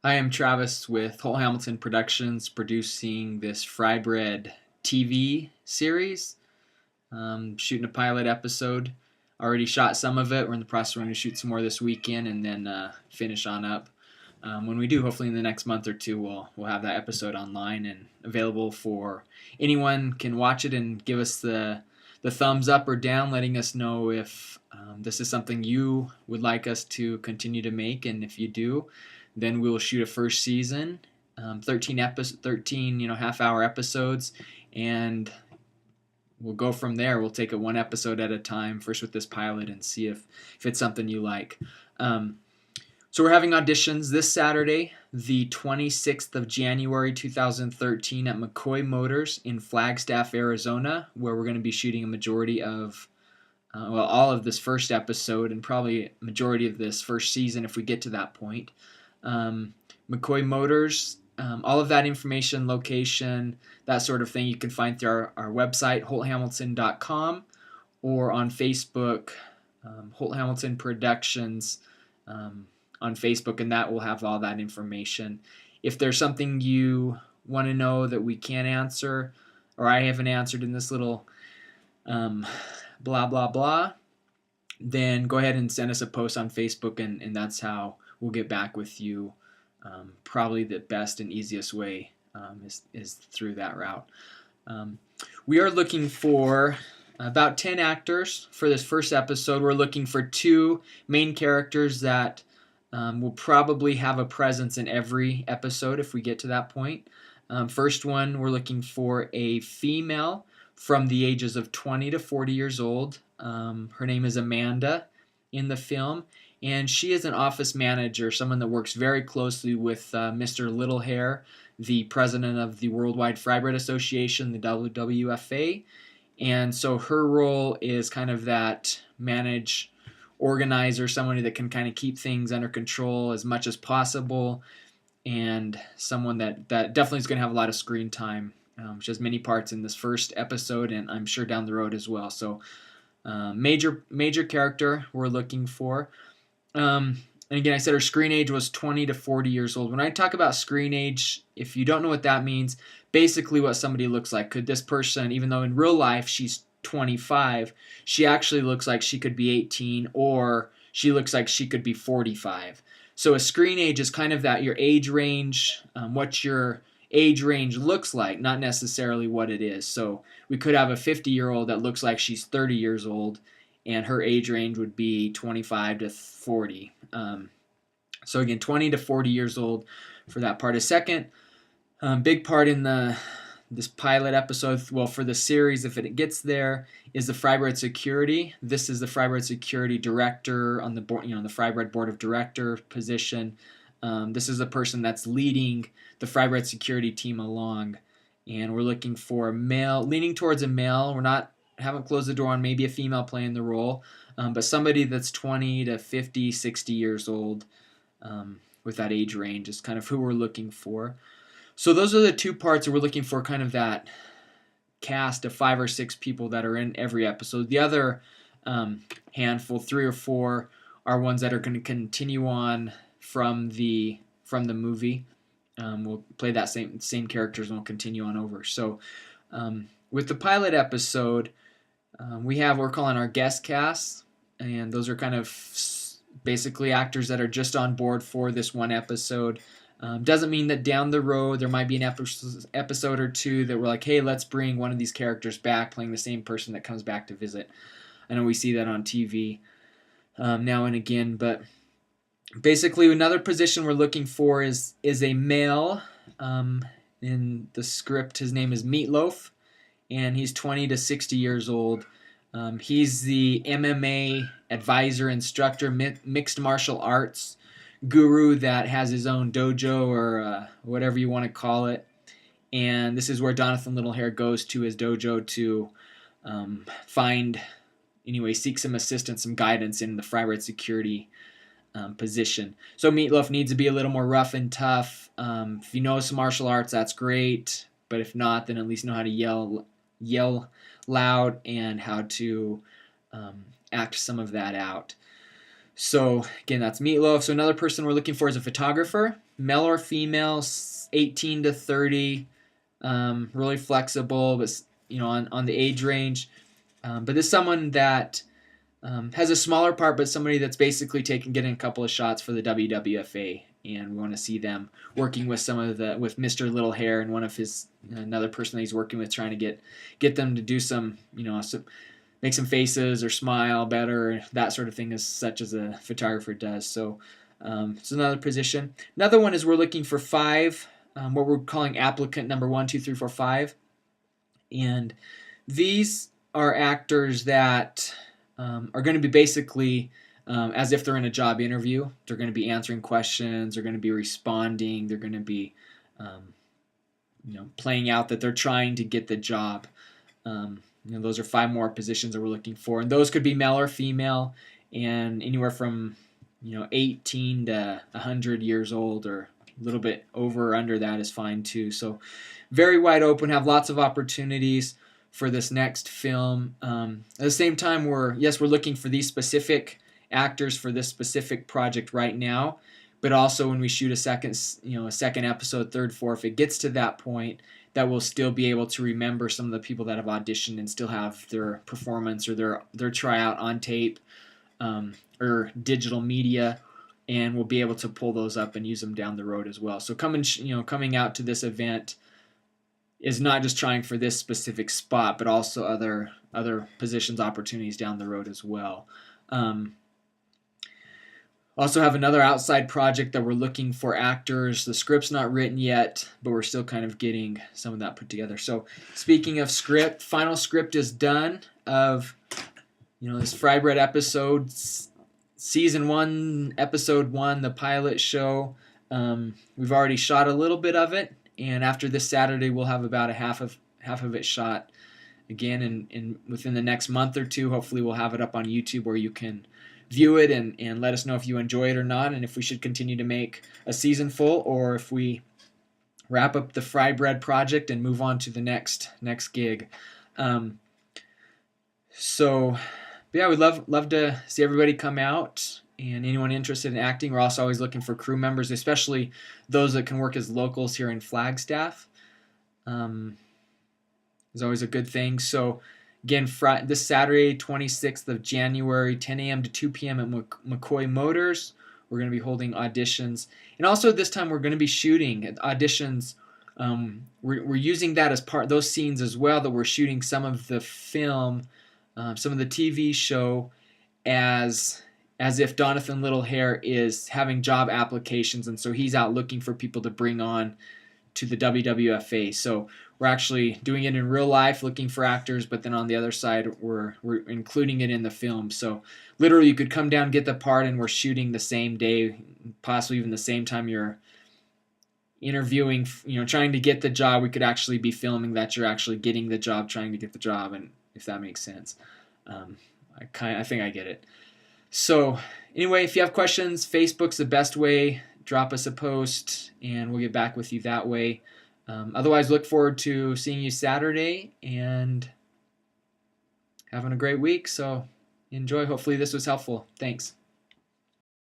I am Travis with Holt Hamilton Productions, producing this FRYBREAD TV series. Shooting a pilot episode. Already shot some of it. We're in the process. We're going to shoot some more this weekend and then finish on up. When we do, hopefully in the next month or two, we'll have that episode online and available for anyone can watch it and give us the thumbs up or down, letting us know if this is something you would like us to continue to make, and if you do, then we'll shoot a first season, 13 half-hour episodes, and we'll go from there. We'll take it one episode at a time, first with this pilot, and see if it's something you like. So we're having auditions this Saturday, the 26th of January 2013 at McCoy Motors in Flagstaff, Arizona, where we're going to be shooting a majority of, all of this first episode and probably a majority of this first season if we get to that point. McCoy Motors, all of that information, location, that sort of thing you can find through our website, holthamilton.com, or on Facebook, Holt Hamilton Productions on Facebook, and that will have all that information. If there's something you want to know that we can't answer, or I haven't answered in this little blah, blah, blah, then go ahead and send us a post on Facebook, and that's how we'll get back with you. Probably the best and easiest way is through that route. We are looking for about 10 actors for this first episode. We're looking for 2 main characters that will probably have a presence in every episode if we get to that point. First one, we're looking for a female from the ages of 20 to 40 years old. Her name is Amanda in the film, and she is an office manager, someone that works very closely with Mr. Littlehair, the president of the Worldwide FRYBREAD Association, the WWFA. And so her role is kind of that organizer, somebody that can kind of keep things under control as much as possible, and someone that definitely is going to have a lot of screen time. She has many parts in this first episode, and I'm sure down the road as well. So major character we're looking for. And again, I said her screen age was 20 to 40 years old. When I talk about screen age, if you don't know what that means, basically what somebody looks like. Could this person, even though in real life she's 25, she actually looks like she could be 18, or she looks like she could be 45. So a screen age is kind of that, your age range, what your age range looks like, not necessarily what it is. So we could have a 50-year-old that looks like she's 30 years old, and her age range would be 25 to 40. So again, 20 to 40 years old for that part. A second big part in this pilot episode, well, for the series, if it gets there, is the FRYBREAD security. This is the FRYBREAD security director on the board, the FRYBREAD board of director position. This is the person that's leading the FRYBREAD security team along, and we're looking for a male, leaning towards a male. Haven't closed the door on maybe a female playing the role, but somebody that's 20 to 50, 60 years old, with that age range is kind of who we're looking for. So those are the 2 parts that we're looking for, kind of that cast of 5 or 6 people that are in every episode. The other handful, 3 or 4, are ones that are going to continue on from the movie. We'll play that same characters and we'll continue on over. So with the pilot episode, we're calling our guest cast, and those are kind of basically actors that are just on board for this one episode. Doesn't mean that down the road there might be an episode or 2 that we're like, hey, let's bring one of these characters back, playing the same person that comes back to visit. I know we see that on TV now and again, but basically another position we're looking for is a male. In the script, his name is Meatloaf, and he's 20 to 60 years old. He's the MMA advisor, instructor, mixed martial arts guru that has his own dojo, or whatever you want to call it. And this is where Jonathan Littlehair goes to his dojo to seek some assistance, some guidance in the FRYBREAD security position. So Meatloaf needs to be a little more rough and tough. If you know some martial arts, that's great. But if not, then at least know how to yell loud and how to act some of that out. So again, that's Meatloaf. So another person we're looking for is a photographer, male or female, 18 to 30, really flexible, but on the age range. But this is someone that has a smaller part, but somebody that's basically getting a couple of shots for the WWFA, and we want to see them working with with Mr. Little Hair and another person that he's working with, trying to get them to do some make some faces or smile better, that sort of thing, such as a photographer does. So it's another position. Another one is we're looking for 5, what we're calling applicant number 1, 2, 3, 4, 5, and these are actors that are going to be basically as if they're in a job interview. They're going to be answering questions. They're going to be responding. They're going to be playing out that they're trying to get the job. Those are 5 more positions that we're looking for, and those could be male or female, and anywhere from 18 to 100 years old, or a little bit over or under that is fine too. So very wide open, have lots of opportunities for this next film. At the same time, we're looking for these specific actors for this specific project right now, but also when we shoot a second episode, third, fourth, if it gets to that point, that we'll still be able to remember some of the people that have auditioned and still have their performance or their tryout on tape or digital media, and we'll be able to pull those up and use them down the road as well. So coming out to this event is not just trying for this specific spot, but also other positions, opportunities down the road as well. Also have another outside project that we're looking for actors. The script's not written yet, but we're still kind of getting some of that put together. So speaking of script, final script is done of this FRYBREAD episode, season 1, episode 1, the pilot show. We've already shot a little bit of it, and after this Saturday we'll have about a half of it shot again, and within the next month or two hopefully we'll have it up on YouTube where you can view it and let us know if you enjoy it or not, and if we should continue to make a season full, or if we wrap up the FRYBREAD project and move on to the next gig. So yeah, we'd love to see everybody come out, and anyone interested in acting. We're also always looking for crew members, especially those that can work as locals here in Flagstaff. Is always a good thing. So again, this Saturday, 26th of January, 10 a.m. to 2 p.m. at McCoy Motors. We're going to be holding auditions. And also this time we're going to be shooting auditions. We're using that as part of those scenes as well, that we're shooting some of the film, some of the TV show as if Donathan Littlehair is having job applications, and so he's out looking for people to bring on to the WWFA. So we're actually doing it in real life, looking for actors, but then on the other side, we're including it in the film. So literally you could come down, get the part, and we're shooting the same day, possibly even the same time you're interviewing, trying to get the job. We could actually be filming that you're actually getting the job, trying to get the job, and if that makes sense. I think I get it. So anyway, if you have questions, Facebook's the best way. Drop us a post, and we'll get back with you that way. Otherwise, look forward to seeing you Saturday and having a great week. So enjoy. Hopefully this was helpful. Thanks.